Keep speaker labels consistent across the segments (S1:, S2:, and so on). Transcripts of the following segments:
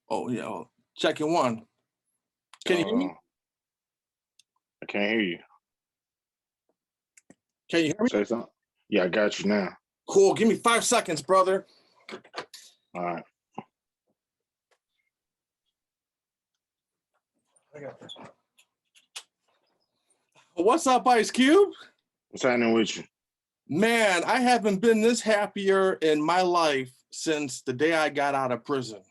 S1: Oh, yeah. Checking one. Can you hear
S2: Uh,
S1: me?
S2: I can't hear you.
S1: Can you hear me?
S2: Say something. Yeah, I got you now.
S1: Cool. Give me 5 seconds, brother.
S2: All right.
S1: I got this. What's up, Ice Cube?
S2: What's happening with you?
S1: Man, I haven't been this happier in my life since the day I got out of prison.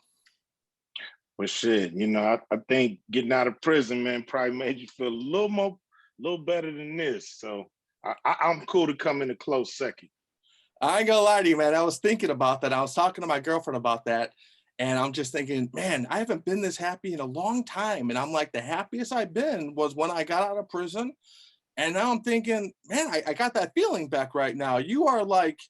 S2: Well, shit, I think getting out of prison, man, probably made you feel a little better than this. So I'm cool to come in a close second.
S1: I ain't gonna lie to you, man. I was thinking about that. I was talking to my girlfriend about that. And I'm just thinking, man, I haven't been this happy in a long time. And I'm like, the happiest I've been was when I got out of prison. And now I'm thinking, man, I got that feeling back right now. You are like,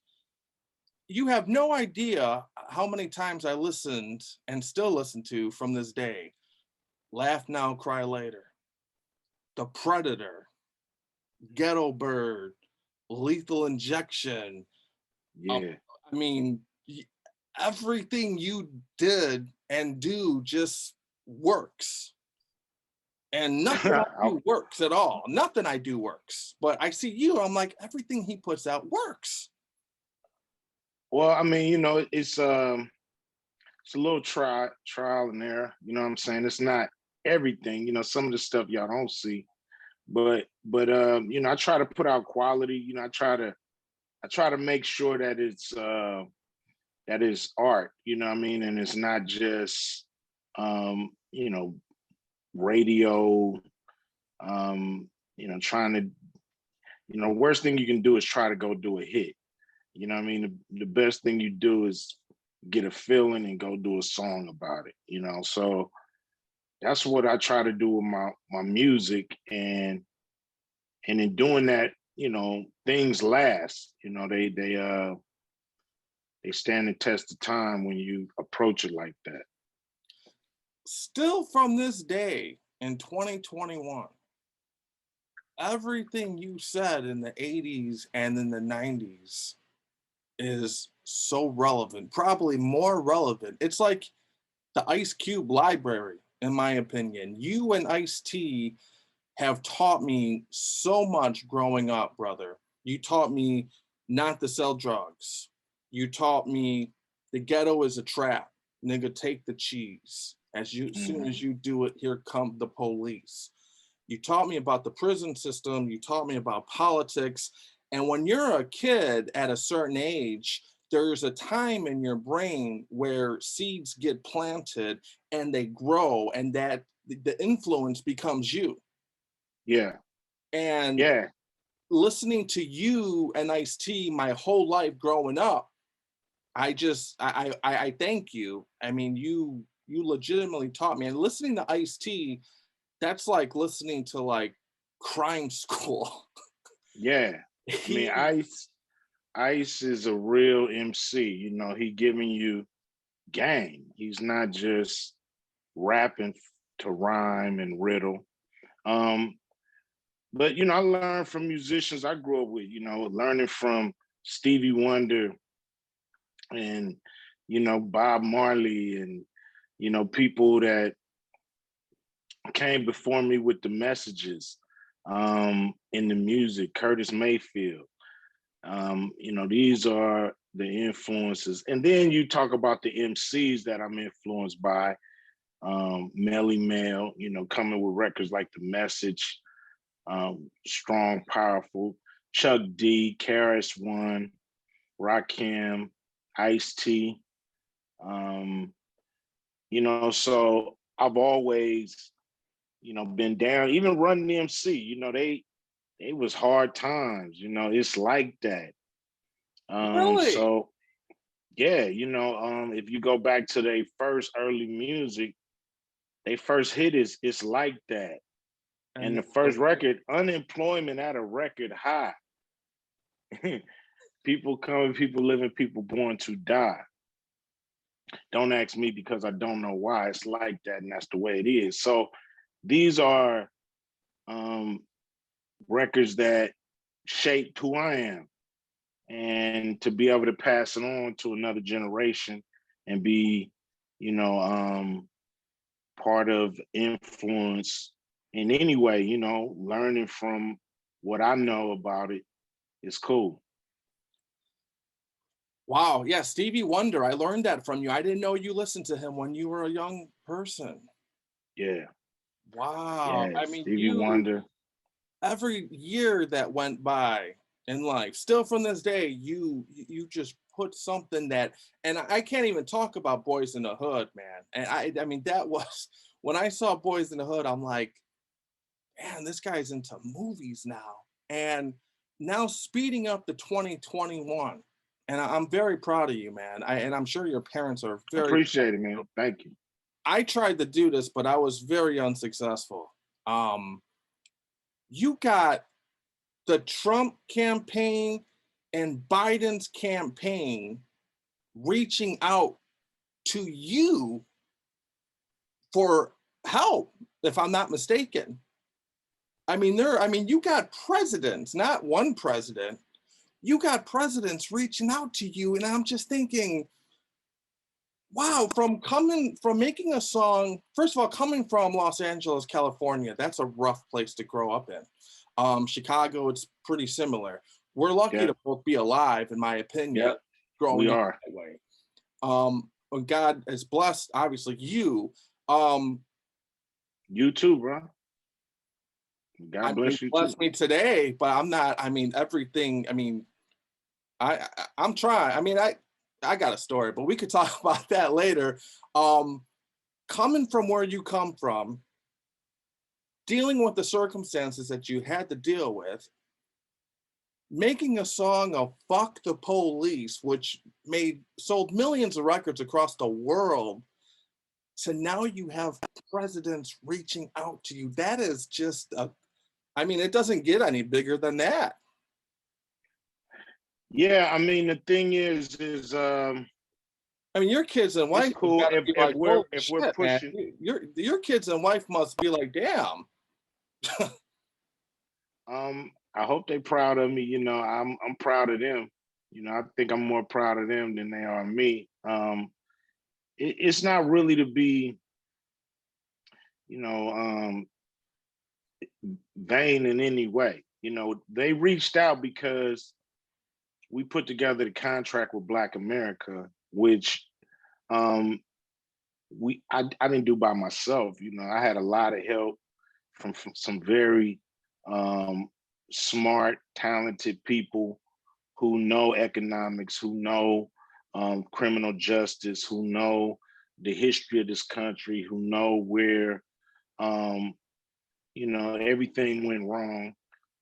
S1: you have no idea how many times I listened and still listen to from this day. Laugh Now, Cry Later, The Predator, Ghetto Bird, Lethal Injection. Um,
S2: Yeah.
S1: I mean, everything you did and do just works. And nothing I do works at all. Nothing I do works. But I see you, I'm like, everything he puts out works.
S2: Well, I mean, it's a little trial and error. You know what I'm saying? It's not everything. Some of the stuff y'all don't see, but I try to put out quality. I try to make sure that that is art. You know what I mean? And it's not just um, you know radio. Trying to worst thing you can do is try to go do a hit. You know what I mean? The best thing you do is get a feeling and go do a song about it. So that's what I try to do with my music, and in doing that, things last. They stand the test of time when you approach it like that.
S1: Still from this day in 2021, everything you said in the 80s and in the 90s is so relevant, probably more relevant. It's like the Ice Cube library, in my opinion. You and Ice T have taught me so much growing up, brother. You taught me not to sell drugs. You taught me the ghetto is a trap. Nigga, take the cheese. As soon as
S2: Mhm.
S1: you do it, here come the police. You taught me about the prison system. You taught me about politics. And when you're a kid at a certain age, there's a time in your brain where seeds get planted and they grow, and that the influence becomes you.
S2: Yeah,
S1: And
S2: yeah.
S1: listening to you and Ice T my whole life growing up, I thank you. I mean, you legitimately taught me. And listening to Ice T, that's like listening to like crime school.
S2: Yeah. I mean,
S1: He
S2: Ice is a real MC. He giving you game. He's not just rapping to rhyme and riddle. Um, but I learned from musicians I grew up with. Learning from Stevie Wonder and Bob Marley, and people that came before me with the messages in the music. Curtis Mayfield. These are the influences. And then you talk about the MCs that I'm influenced by. Melly Mel, coming with records like The Message, Strong, Powerful, Chuck D, Karis One, Rakim, Ice T. So I've always, been down, even Run DMC, they was hard times, it's like that.
S1: really
S2: So yeah, if you go back to their first early music, they first hit is It's Like That. And
S1: and
S2: the first record, unemployment at a record high. People coming, people living, people born to die. Don't ask me because I don't know why it's like that, and that's the way it is. So these are um, records that shaped who I am, and to be able to pass it on to another generation and be, part of influence in any way, you know, learning from what I know about it is cool.
S1: Wow, yeah, Stevie Wonder, I learned that from you. I didn't know you listened to him when you were a young person.
S2: Yeah,
S1: Wow,
S2: yeah,
S1: I mean,
S2: Stevie Wonder.
S1: every year that went by in life, still from this day, you just put something that, and I can't even talk about Boys in the Hood, man. And I mean, that was when I saw Boys in the Hood, I'm like, man, this guy's into movies now. And now speeding up to 2021. And I'm very proud of you, man. And I'm sure your parents are very.
S2: Appreciate it, man. Thank you.
S1: I tried to do this, but I was very unsuccessful. Um, you got the Trump campaign and Biden's campaign reaching out to you for help, if I'm not mistaken. I mean, you got presidents, not one president. You got presidents reaching out to you, and I'm just thinking, wow, from making a song, first of all, coming from Los Angeles, California, that's a rough place to grow up in. Chicago, it's pretty similar. We're lucky
S2: Yeah,
S1: to both be alive, in my opinion,
S2: yep, we
S1: growing up
S2: are.
S1: that way. When God has blessed, obviously, you. Um,
S2: You too, bro.
S1: I
S2: God
S1: mean,
S2: bless you
S1: blessed
S2: too.
S1: me today, but I'm not, I mean, everything, I mean, I'm trying. I mean, I got a story, but we could talk about that later. Um, Coming from where you come from, dealing with the circumstances that you had to deal with, making a song of "Fuck the Police," which made sold millions of records across the world, to now you have presidents reaching out to you. That is just a, I mean, it doesn't get any bigger than that.
S2: Yeah, I mean the thing is
S1: I mean, your kids and
S2: it's
S1: wife have
S2: cool
S1: got to be like, holy
S2: if we're
S1: shit, man.
S2: pushing.
S1: Your kids and wife must be like, damn.
S2: I hope they proud of me. You know, I'm proud of them. You know, I think I'm more proud of them than they are me. It's not really to be, you know, vain in any way. You know, they reached out because we put together the contract with Black America, which um, I didn't do by myself. You know, I had a lot of help from some very um, smart, talented people who know economics, who know criminal justice, who know the history of this country, who know where um, you know everything went wrong,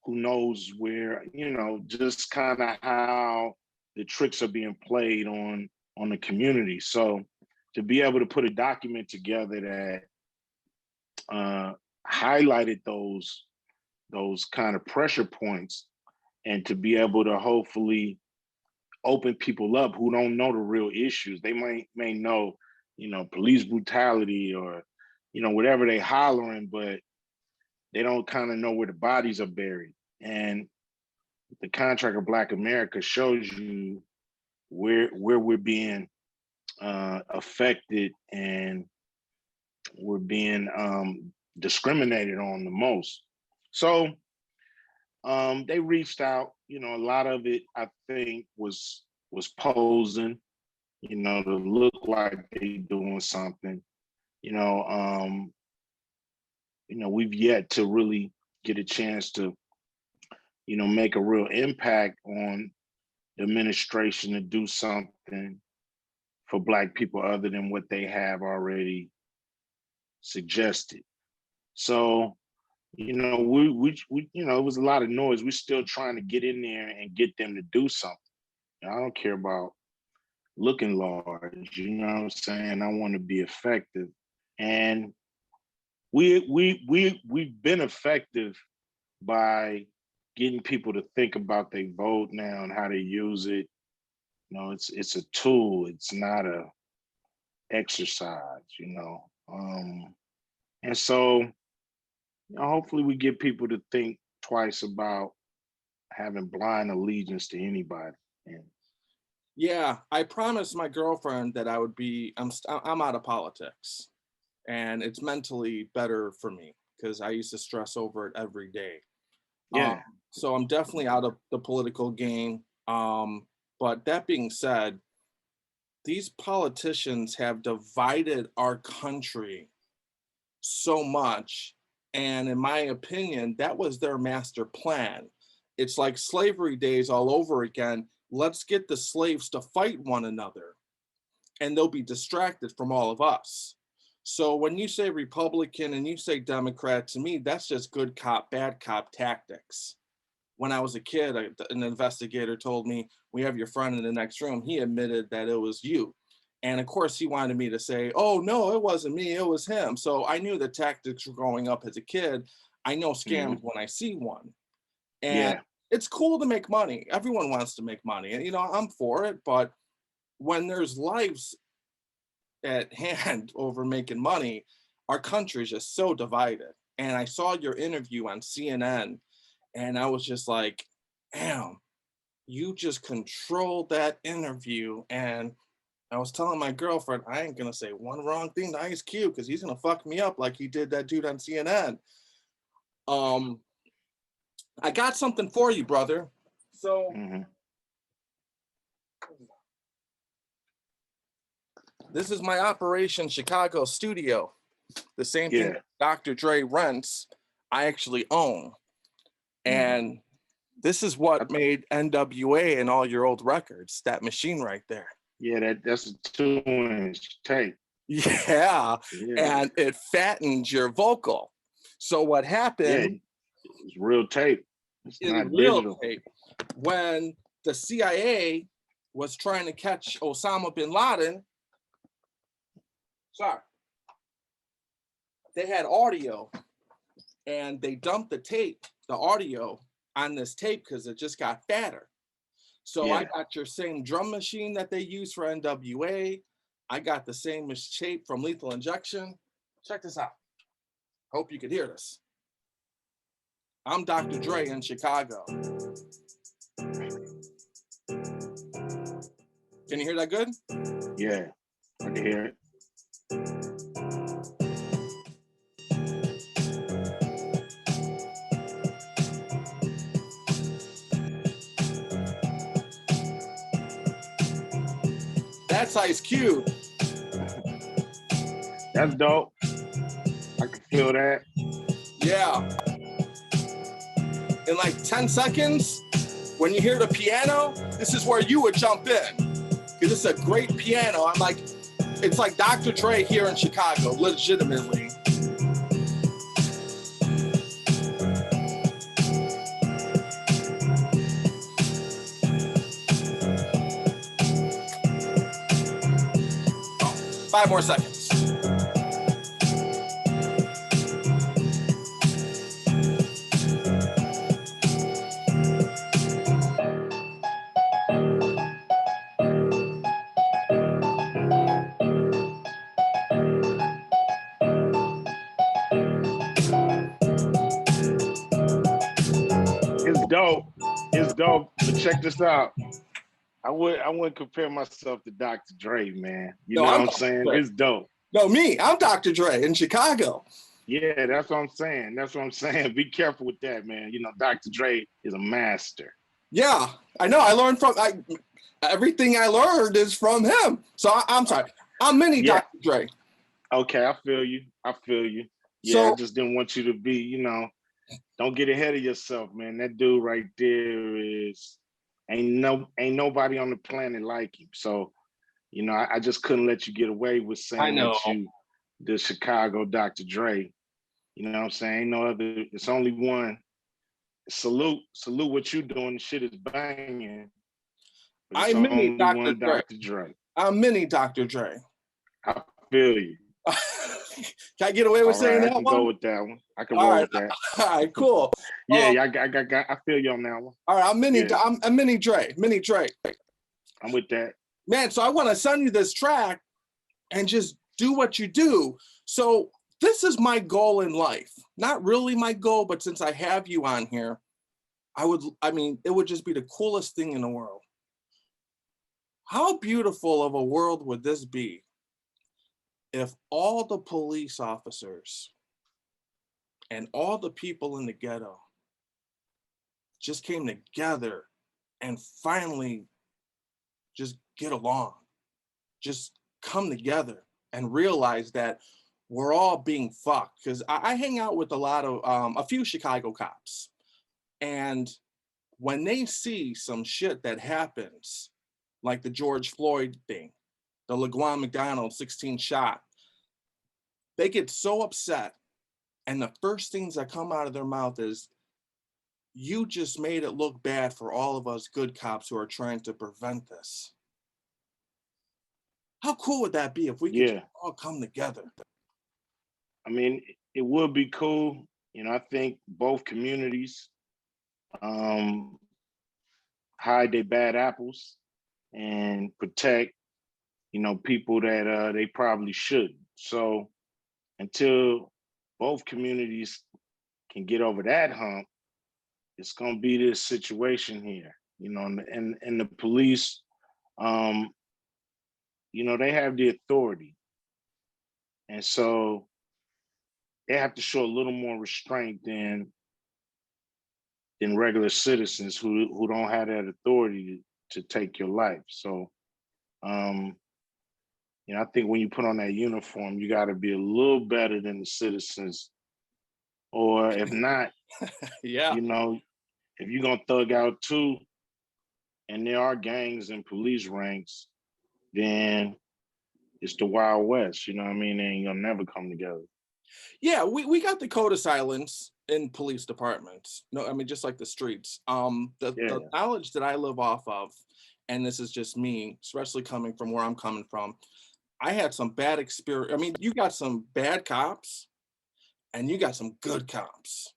S2: who knows where, you know, just kind of how the tricks are being played on the community. So to be able to put a document together that highlighted those kind of pressure points, and to be able to hopefully open people up who don't know the real issues. They may know, you know, police brutality or, you know, whatever they hollering, but they don't kind of know where the bodies are buried. And the contract of Black America shows you where we're being affected, and we're being discriminated on the most. So they reached out. You know, a lot of it I think was posing, you know, to look like they doing something. You know, we've yet to really get a chance to, you know, make a real impact on the administration to do something for Black people other than what they have already suggested. So, you know, we you know, it was a lot of noise. We're still trying to get in there and get them to do something. I don't care about looking large, you know what I'm saying? I want to be effective. And we've been effective by getting people to think about their vote now and how they use it. You know, it's a tool, it's not a exercise, you know. And so, you know, hopefully we get people to think twice about having blind allegiance to anybody. And
S1: Yeah, I promised my girlfriend that I would be. I'm out of politics. and it's mentally better for me because I used to stress over it every day. Um,
S2: Yeah.
S1: so I'm definitely out of the political game. But that being said, these politicians have divided our country so much. And in my opinion, that was their master plan. It's like slavery days all over again. Let's get the slaves to fight one another, and they'll be distracted from all of us. So when you say Republican and you say Democrat, to me, that's just good cop, bad cop tactics. When I was a kid, an investigator told me, "We have your friend in the next room." He admitted that it was you. And of course, he wanted me to say, "Oh, no, it wasn't me, it was him." So I knew the tactics were growing up as a kid. I know scams
S2: Hmm.
S1: when I see one. And
S2: Yeah.
S1: it's cool to make money. Everyone wants to make money. And, I'm for it. But when there's lives at hand over making money, our country is just so divided. And I saw your interview on CNN, and I was just like, damn, you just controlled that interview. And I was telling my girlfriend, I ain't gonna say one wrong thing to Ice Cube because he's gonna fuck me up like he did that dude on CNN. Um, I got something for you, brother. So
S2: Hmm.
S1: this is my Operation Chicago studio. The same thing
S2: Yeah.
S1: that Dr. Dre rents, I actually own.
S2: Hmm.
S1: And this is what made NWA and all your old records, that machine right there.
S2: Yeah, that's a 2-inch tape.
S1: Yeah.
S2: Yeah.
S1: And it fattens your vocal. So what
S2: Yeah.
S1: happened
S2: It's real tape. It's
S1: in
S2: not
S1: real
S2: digital.
S1: tape, when the CIA was trying to catch Osama bin Laden, sorry, they had audio and they dumped the tape, the audio on this tape because it just got fatter. So I
S2: Yeah.
S1: got your same drum machine that they use for NWA. I got the same tape from Lethal Injection. Check this out. Hope you could hear this. I'm Dr. Dre in Chicago. Can you hear that good?
S2: Yeah. I can hear it.
S1: That's Ice Cube.
S2: That's dope. I can feel that.
S1: Yeah. In like 10 seconds, when you hear the piano, this is where you would jump in. Because it's a great piano. I'm like, it's like Dr. Dre here in Chicago, legitimately. Oh, 5 more seconds.
S2: It's dope. It's dope. But check this out. I wouldn't compare myself to Dr. Dre, man. You
S1: No,
S2: know what
S1: I'm
S2: I'm
S1: Dr.
S2: saying?
S1: Dre.
S2: It's dope.
S1: No, me. I'm Dr. Dre in Chicago.
S2: Yeah, that's what I'm saying. That's what I'm saying. Be careful with that, man. You know, Dr. Dre is a master.
S1: Yeah, I know. I learned from everything I learned is from him. So I'm sorry. I'm mini
S2: Yeah.
S1: Dr. Dre.
S2: Okay, I feel you. I feel you. Yeah, I
S1: So
S2: just didn't want you to be, don't get ahead of yourself, man. That dude right there is ain't nobody on the planet like him. So, I just couldn't let you get away with
S1: I
S2: saying
S1: know.
S2: that you the Chicago Dr. Dre. You know what I'm saying? Ain't no other, it's only one. Salute what you doing. The shit is banging. But it's
S1: I'm mini
S2: only
S1: Dr.
S2: one
S1: Dre.
S2: Dr. Dre.
S1: I'm mini Dr. Dre.
S2: I feel you.
S1: Can I get away with
S2: All
S1: saying
S2: right, I
S1: that
S2: can
S1: one?
S2: go with that one. I can
S1: All
S2: roll
S1: right.
S2: with that.
S1: All right, cool.
S2: Yeah, yeah, I feel you on that one.
S1: All right,
S2: Yeah.
S1: I'm mini Dre. Mini Dre.
S2: I'm with that.
S1: Man, so I want to send you this track and just do what you do. So this is my goal in life. Not really my goal, but since I have you on here, it would just be the coolest thing in the world. How beautiful of a world would this be if all the police officers and all the people in the ghetto just came together and finally just get along, just come together and realize that we're all being fucked. Because I hang out with a few Chicago cops, and when they see some shit that happens, like the George Floyd thing, the Laquan McDonald 16 shot, they get so upset. And the first things that come out of their mouth is, you just made it look bad for all of us good cops who are trying to prevent this. How cool would that be if we could just
S2: Yeah.
S1: all come together?
S2: I mean, it would be cool. You know, I think both communities um, hide their bad apples and protect, you know, people that they probably shouldn't. So until both communities can get over that hump, it's gonna be this situation here, you know, and the police, um, you know, they have the authority, and so they have to show a little more restraint than regular citizens who don't have that authority to take your life. So, um, you know, I think when you put on that uniform, you got to be a little better than the citizens, or if not,
S1: Yeah.
S2: you know, if you're gonna thug out too, and there are gangs and police ranks, then it's the Wild West. You know what I mean? They ain't gonna never come together.
S1: Yeah, we got the code of silence in police departments. No, I mean, just like the streets. The
S2: Yeah,
S1: knowledge that I live off of, and this is just me, especially coming from where I'm coming from, I had some bad experience. I mean, you got some bad cops and you got some good cops.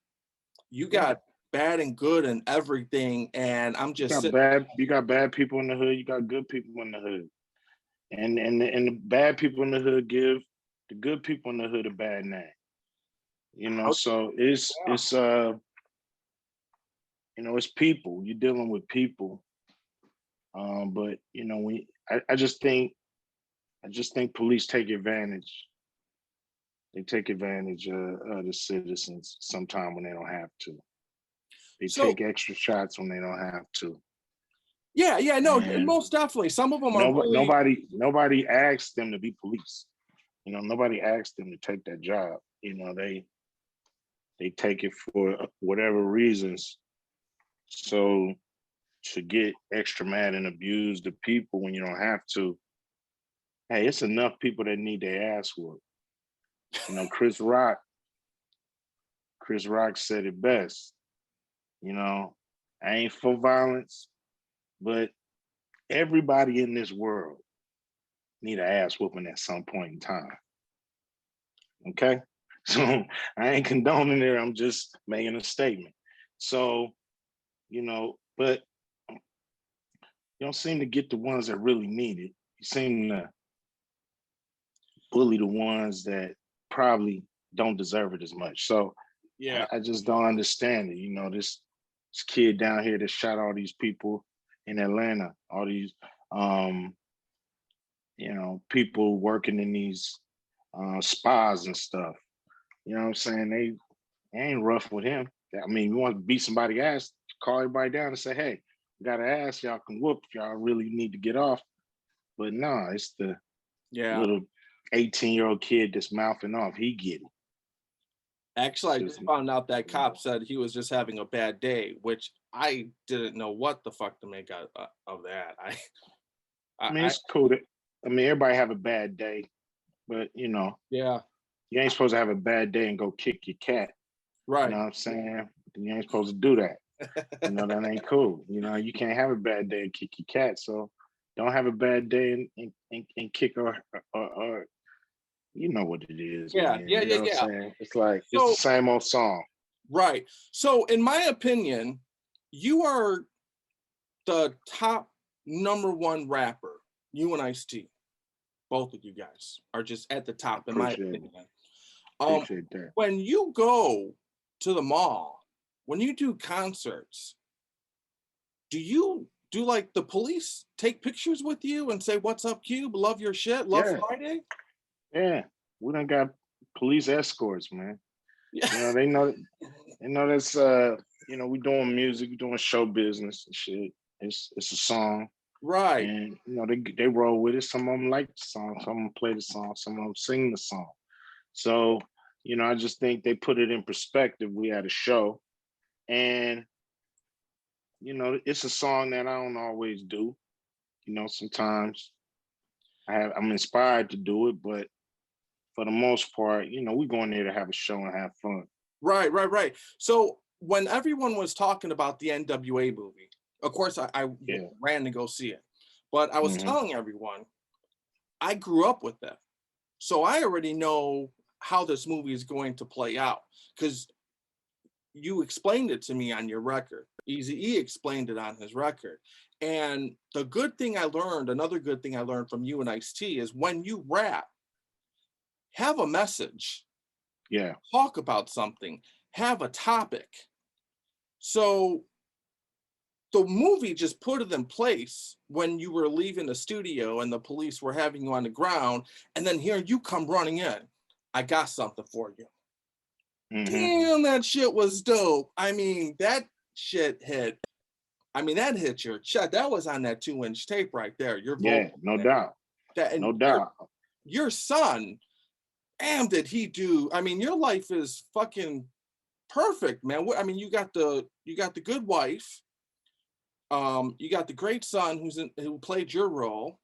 S1: You
S2: yeah.
S1: got bad and good and everything, and I'm just sitting.
S2: You got bad people in the hood. You got good people in the hood, and the bad people in the hood give the good people in the hood a bad name. You know,
S1: Oh,
S2: so
S1: yeah.
S2: it's you know, it's people. You're dealing with people. But you know, I just think police take advantage. They take advantage of the citizens sometime when they don't have to. They
S1: So
S2: take extra shots when they don't have to.
S1: yeah, yeah, no,
S2: And
S1: most definitely. Some of them are really.
S2: nobody asked them to be police. You know, nobody asked them to take that job. You know, they take it for whatever reasons. So to get extra mad and abuse the people when you don't have to, hey, it's enough people that need their ass whooped. You know, Chris Rock said it best. You know, I ain't for violence, but everybody in this world need an ass whooping at some point in time. Okay. So I ain't condoning it. I'm just making a statement. So, you know, but you don't seem to get the ones that really need it. You seem to bully the ones that probably don't deserve it as much. So
S1: Yeah.
S2: I just don't understand it. You know, this kid down here that shot all these people in Atlanta, all these um, you know, people working in these spas and stuff. You know what I'm saying? They ain't rough with him. I mean, you want to beat somebody ass, call everybody down and say, hey, we got an ass y'all can whoop if y'all really need to get off. But no, it's the
S1: Yeah.
S2: little 18-year-old kid that's mouthing off. He get it.
S1: Actually, I
S2: Just,
S1: just found out that
S2: you
S1: cop
S2: know.
S1: said he was just having a bad day, which I didn't know what the fuck to make out of that.
S2: I mean,
S1: I
S2: it's cool to, I mean, everybody have a bad day, but you know,
S1: yeah,
S2: you ain't supposed to have a bad day and go kick your cat. You know
S1: right.
S2: what I'm saying? You ain't supposed to do that. You know, that ain't cool. You know, you can't have a bad day and kick your cat. So don't have a bad day and kick or you know what it is,
S1: Yeah,
S2: man.
S1: yeah,
S2: You know
S1: yeah,
S2: what I'm
S1: yeah.
S2: saying? It's like it's the
S1: So
S2: same old song.
S1: right. So in my opinion, you are the top number one rapper. You and Ice T, both of you guys are just at the top, in my
S2: Appreciate it.
S1: opinion. Um,
S2: Appreciate that.
S1: when you go to the mall, when you do concerts, do you do like the police take pictures with you and say, "What's up, Cube? Love your shit. Love
S2: Yeah,
S1: Friday"?
S2: Yeah, we done got police escorts, man.
S1: Yeah.
S2: You know, they know that's we doing music, we doing show business and shit. It's a song,
S1: Right.
S2: and they roll with it. Some of them like the song, some of them play the song, some of them sing the song. So, I just think they put it in perspective. We had a show, and it's a song that I don't always do. Sometimes I'm inspired to do it, but for the most part, we go in there to have a show and have fun.
S1: Right, right, right. So when everyone was talking about the NWA movie, of course I
S2: Yeah.
S1: ran to go see it. But I was
S2: Hmm.
S1: telling everyone I grew up with it. So I already know how this movie is going to play out because you explained it to me on your record. Easy E explained it on his record. And the good thing I learned, another good thing I learned from you and Ice-T is when you rap, have a message,
S2: Yeah.
S1: talk about something, have a topic. So the movie just put it in place when you were leaving the studio and the police were having you on the ground, and then here you come running in. I got something for you.
S2: Hmm.
S1: Damn, that shit was dope. I mean, that shit hit. I mean, that hit your chest. That was on that 2-inch tape right there. Your
S2: Yeah,
S1: vocal
S2: no
S1: in it.
S2: doubt.
S1: That
S2: No
S1: and
S2: doubt.
S1: your son, damn, did he do? I mean, your life is fucking perfect, man. I mean, you got the good wife. You got the great son who played your role.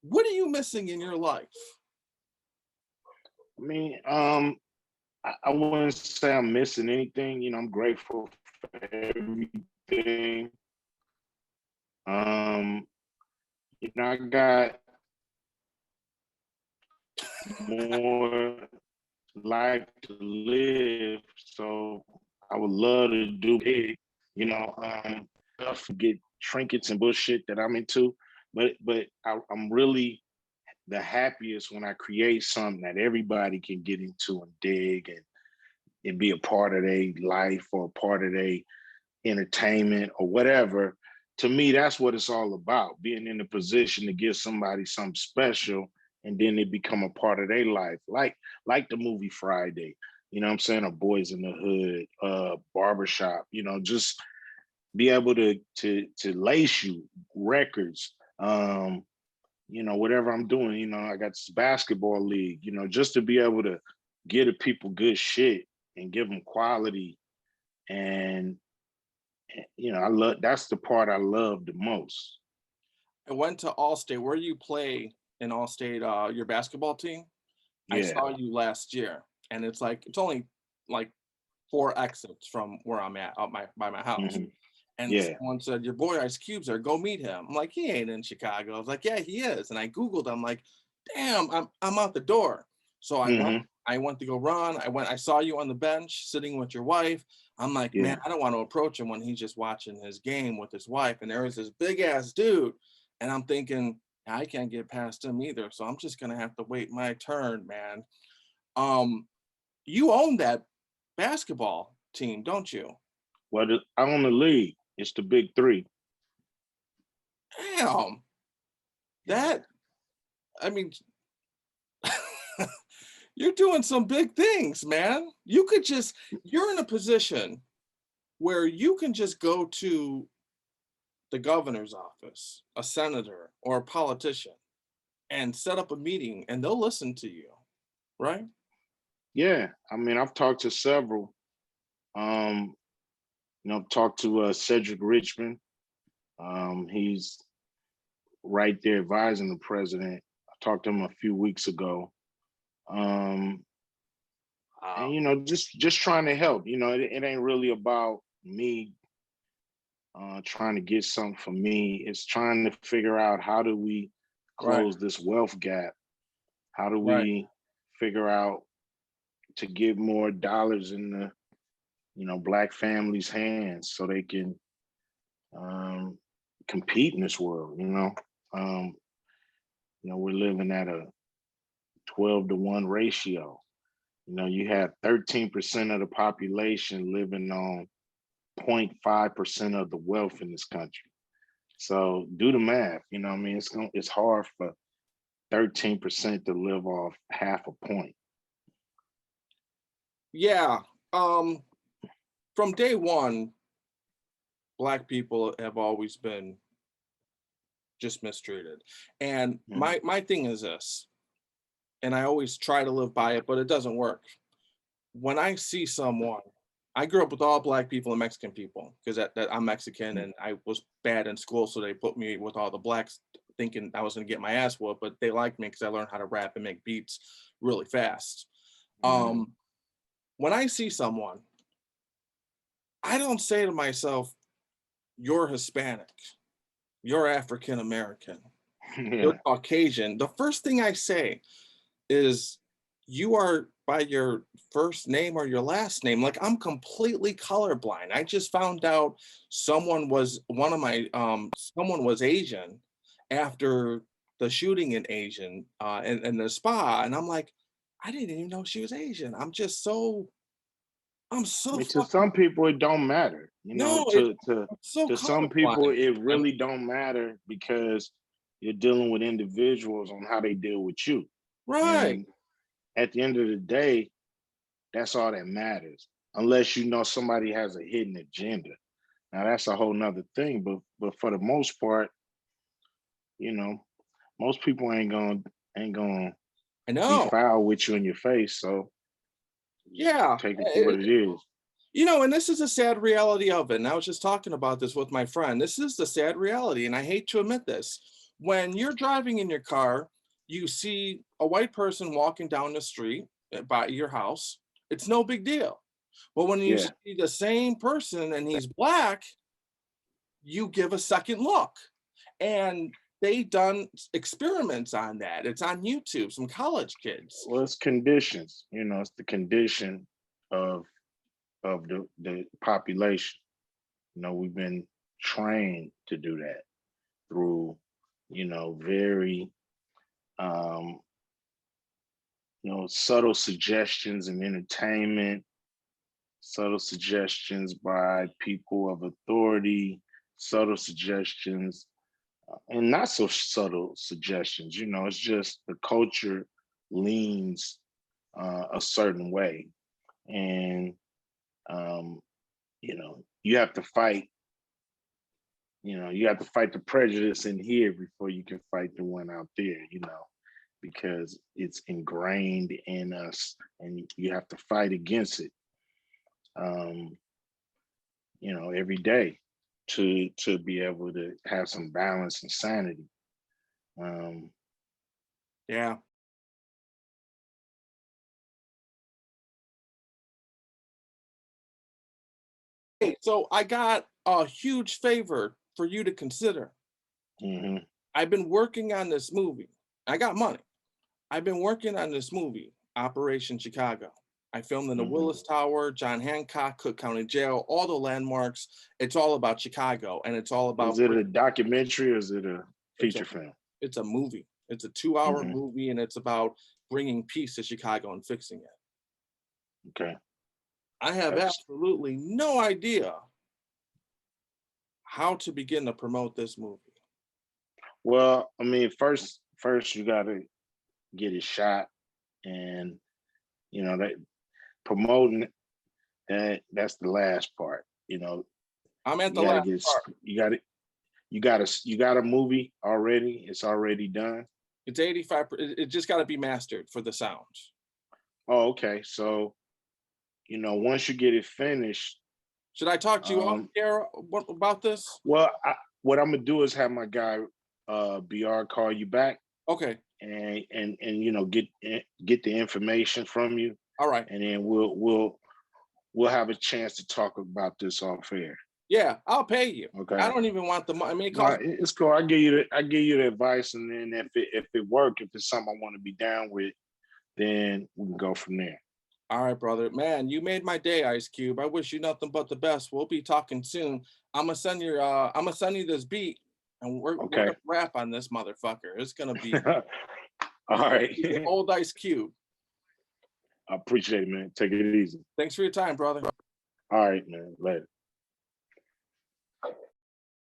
S1: What are you missing in your life?
S2: I mean, I wouldn't say I'm missing anything. I'm grateful for everything. Um, I got more life to live, so I would love to do big. Stuff, get trinkets and bullshit that I'm into, but I'm really the happiest when I create something that everybody can get into and dig and be a part of their life or a part of their entertainment or whatever. To me, that's what it's all about, being in a position to give somebody something special and then they become a part of their life. Like the movie Friday, what I'm saying, or Boys in the Hood, Barbershop, just be able to lace you records, whatever I'm doing, I got this basketball league, just to be able to give the people good shit and give them quality. And I love, that's the part I love the most.
S1: I went to Allstate. Where do you play in Allstate? Your basketball team? I
S2: Yeah.
S1: saw you last year, and it's only like 4 exits from where I'm at, out by my house.
S2: Hmm.
S1: And
S2: Yeah.
S1: someone said, "Your boy Ice Cube's there. Go meet him." I'm like, "He ain't in Chicago." I was like, "Yeah, he is." And I Googled. I'm like, "Damn, I'm out the door." So I went.
S2: Hmm.
S1: I went to go run. I went. I saw you on the bench sitting with your wife. I'm like, man,
S2: Yeah.
S1: I don't want to approach him when he's just watching his game with his wife. And there was this big ass dude, and I'm thinking, I can't get past him either. So I'm just gonna have to wait my turn, man. Um, you own that basketball team, don't you?
S2: Well, I own the league. It's the big three.
S1: Damn, that I mean, you're doing some big things, man. You're in a position where you can just go to the governor's office, a senator, or a politician, and set up a meeting and they'll listen to you, right?
S2: Yeah. I mean, I've talked to several. Um, talked to Cedric Richmond. He's right there advising the president. I talked to him a few weeks ago. Um, and
S1: Wow.
S2: just trying to help. It ain't really about me trying to get something for me. It's trying to figure out, how do we
S1: Right,
S2: close this wealth gap? How do
S1: right.
S2: we figure out to get more dollars in the black families' hands so they can um, compete in this world? Um, we're living at a 12-to-1 ratio. You have 13% of the population living on 0.5% of the wealth in this country. So do the math. It's hard for 13% to live off half a point.
S1: Yeah. From day one, Black people have always been just mistreated. And
S2: Mhm.
S1: my thing is this, and I always try to live by it, but it doesn't work. When I see someone, I grew up with all Black people and Mexican people because that I'm Mexican and I was bad in school, so they put me with all the blacks, thinking I was gonna get my ass whooped. But they liked me because I learned how to rap and make beats really fast.
S2: Mhm.
S1: When I see someone, I don't say to myself, "You're Hispanic, you're African American, you're
S2: Yeah.
S1: Caucasian." The first thing I say is, "You are by your first name or your last name." Like, I'm completely colorblind. I just found out someone was Asian after the shooting in Asian in the spa, and I'm like, I didn't even know she was Asian. I'm
S2: I
S1: so
S2: mean, to
S1: fucking
S2: some people, it don't matter. You know,
S1: no, it's
S2: to
S1: so
S2: to some people,
S1: colorblind.
S2: it
S1: Man.
S2: really don't matter because you're dealing with individuals on how they deal with you.
S1: Right.
S2: And at the end of the day, that's all that matters. Unless you know somebody has a hidden agenda. Now that's a whole nother thing. But for the most part, you know, most people ain't gonna
S1: I
S2: be
S1: know.
S2: foul with you in your face. So just
S1: Yeah.
S2: take it for what it is.
S1: And this is a sad reality of it. And I was just talking about this with my friend. This is the sad reality, and I hate to admit this. When you're driving in your car, you see a white person walking down the street by your house, it's no big deal. But when you
S2: Yeah.
S1: see the same person and he's Black, you give a second look. And they done experiments on that. It's on YouTube, some college kids.
S2: Well, it's conditions. You know, it's the condition of the population. You know, we've been trained to do that through, very um, subtle suggestions and entertainment, subtle suggestions by people of authority, subtle suggestions, and not so subtle suggestions. You know, it's just the culture leans a certain way, and um, you have to fight. You have to fight the prejudice in here before you can fight the one out there. Because it's ingrained in us, and you have to fight against it. Um, every day to be able to have some balance and sanity. Um,
S1: Yeah. Hey, so I got a huge favor for you to consider.
S2: mhm,
S1: I've been working on this movie. I got money. I've been working on this movie, Operation Chicago. I filmed in the
S2: mhm.
S1: Willis Tower, John Hancock, Cook County Jail, all the landmarks. It's all about Chicago, and it's all
S2: Is
S1: about
S2: it a documentary or is it a
S1: it's a
S2: feature film?
S1: it's a movie. It's a 2-hour
S2: Hmm.
S1: movie, and it's about bringing peace to Chicago and fixing it.
S2: Okay.
S1: I have
S2: That's
S1: absolutely no idea how to begin to promote this movie.
S2: well, I mean, first you gotta get it shot, and that promoting that's the last part.
S1: I'm at the
S2: You gotta
S1: last
S2: get
S1: part.
S2: you got a movie already. It's already done.
S1: It's 85. It just got to be mastered for the sound.
S2: Oh, okay. So, once you get it finished,
S1: Should I talk to you off
S2: um,
S1: air about this?
S2: well, what I'm gonna do is have my guy BR call you back
S1: Okay.
S2: and get the information from you,
S1: All right.
S2: and then we'll have a chance to talk about this off air.
S1: Yeah, I'll pay you. I
S2: Okay.
S1: don't even want the money. I mean, it
S2: No,
S1: costs.
S2: it's cool. I give you the advice, and then if it's something I want to be down with, then we can go from there.
S1: All right, brother. Man, you made my day, Ice Cube. I wish you nothing but the best. We'll be talking soon. I'm gonna send you this beat, and we're
S2: Okay.
S1: gonna rap on this motherfucker. It's gonna be
S2: All right.
S1: old Ice Cube.
S2: I appreciate it, man. Take it easy.
S1: Thanks for your time, brother.
S2: All right, man. Later.